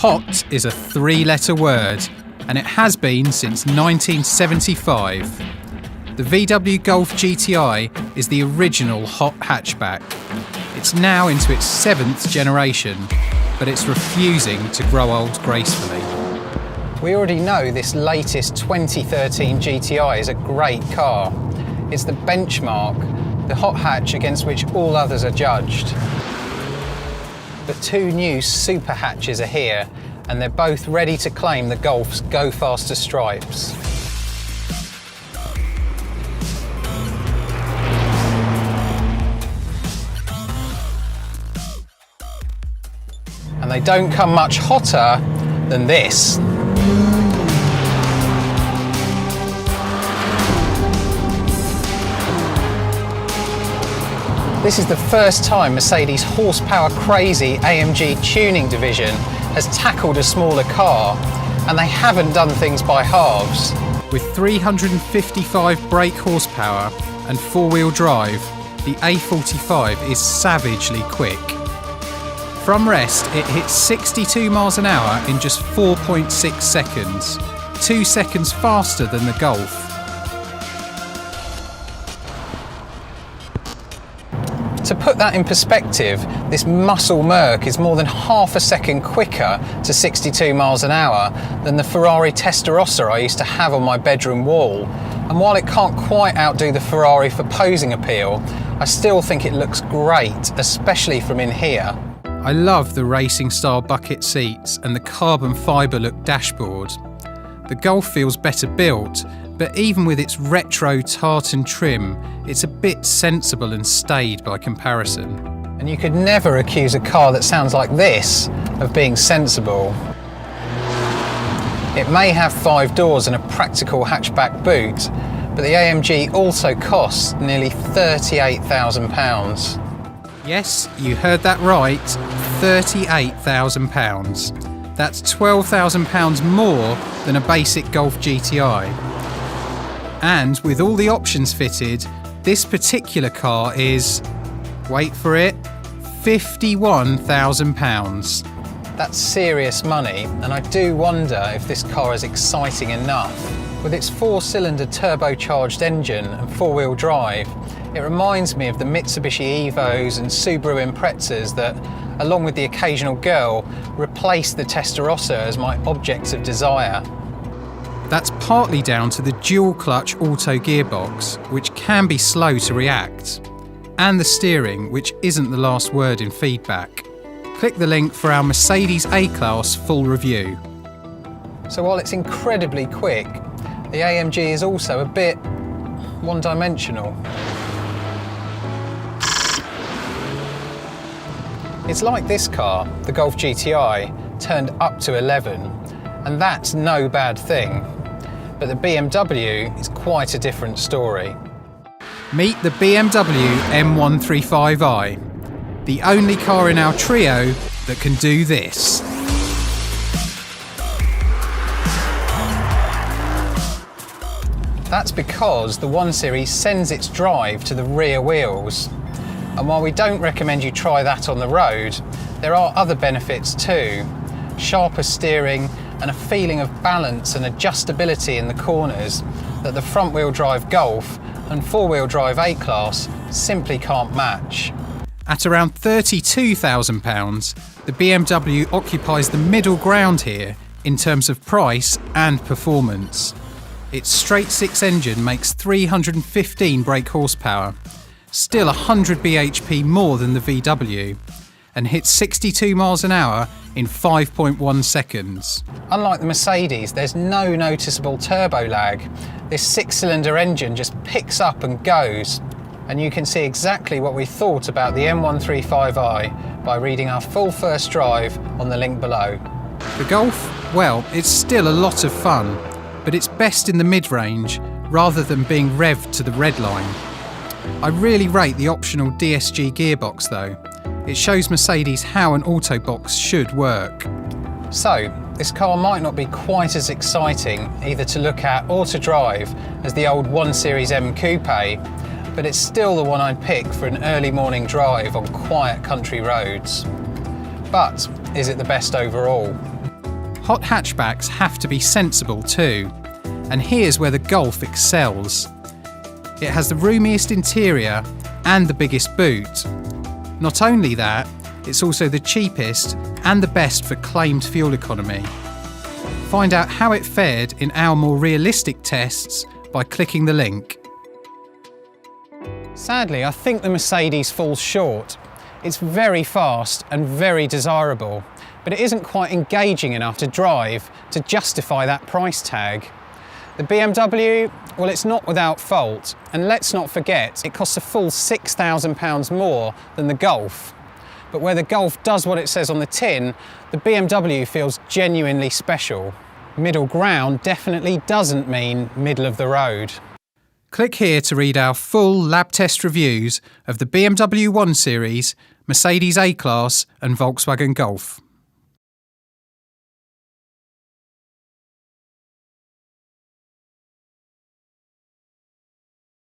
Hot is a three-letter word, and it has been since 1975. The VW Golf GTI is the original hot hatchback. It's now into its 7th generation, but it's refusing to grow old gracefully. We already know this latest 2013 GTI is a great car. It's the benchmark, the hot hatch against which all others are judged. But two new super hatches are here, and they're both ready to claim the Golf's Go Faster stripes. And they don't come much hotter than this. This is the first time Mercedes' horsepower-crazy AMG tuning division has tackled a smaller car, and they haven't done things by halves. With 355 brake horsepower and four-wheel drive, the A45 is savagely quick. From rest, it hits 62 miles an hour in just 4.6 seconds, 2 seconds faster than the Golf. To put that in perspective, this muscle Merc is more than half a second quicker to 62 miles an hour than the Ferrari Testarossa I used to have on my bedroom wall. And while it can't quite outdo the Ferrari for posing appeal, I still think it looks great, especially from in here. I love the racing style bucket seats and the carbon fibre look dashboard. The Golf feels better built, but even with its retro tartan trim, it's a bit sensible and staid by comparison. And you could never accuse a car that sounds like this of being sensible. It may have 5 doors and a practical hatchback boot, but the AMG also costs nearly £38,000. Yes, you heard that right, £38,000. That's £12,000 more than a basic Golf GTI. And with all the options fitted, this particular car is, wait for it, £51,000. That's serious money, and I do wonder if this car is exciting enough. With its 4-cylinder turbocharged engine and 4-wheel drive, it reminds me of the Mitsubishi Evos and Subaru Imprezas that, along with the occasional girl, replaced the Testarossa as my objects of desire. That's partly down to the dual-clutch auto gearbox, which can be slow to react, and the steering, which isn't the last word in feedback. Click the link for our Mercedes A-Class full review. So while it's incredibly quick, the AMG is also a bit one-dimensional. It's like this car, the Golf GTI, turned up to 11, and that's no bad thing. But the BMW is quite a different story. Meet the BMW M135i, the only car in our trio that can do this. That's because the 1 Series sends its drive to the rear wheels. And while we don't recommend you try that on the road, there are other benefits too. Sharper steering and a feeling of balance and adjustability in the corners that the front-wheel drive Golf and 4-wheel drive A-Class simply can't match. At around £32,000, the BMW occupies the middle ground here in terms of price and performance. Its straight-six engine makes 315 brake horsepower, still 100 bhp more than the VW, and hits 62 miles an hour in 5.1 seconds. Unlike the Mercedes, there's no noticeable turbo lag. This 6-cylinder engine just picks up and goes, and you can see exactly what we thought about the M135i by reading our full first drive on the link below. The Golf, well, it's still a lot of fun, but it's best in the mid-range rather than being revved to the red line. I really rate the optional DSG gearbox though. It shows Mercedes how an autobox should work. So, this car might not be quite as exciting either to look at or to drive as the old 1 Series M Coupe, but it's still the one I'd pick for an early morning drive on quiet country roads. But is it the best overall? hot hatchbacks have to be sensible too. And here's where the Golf excels. It has the roomiest interior and the biggest boot. Not only that, it's also the cheapest and the best for claimed fuel economy. Find out how it fared in our more realistic tests by clicking the link. Sadly, I think the Mercedes falls short. It's very fast and very desirable, but it isn't quite engaging enough to drive to justify that price tag. The BMW, well, it's not without fault, and let's not forget, it costs a full £6,000 more than the Golf. But where the Golf does what it says on the tin, the BMW feels genuinely special. Middle ground definitely doesn't mean middle of the road. Click here to read our full lab test reviews of the BMW 1 Series, Mercedes A-Class and Volkswagen Golf.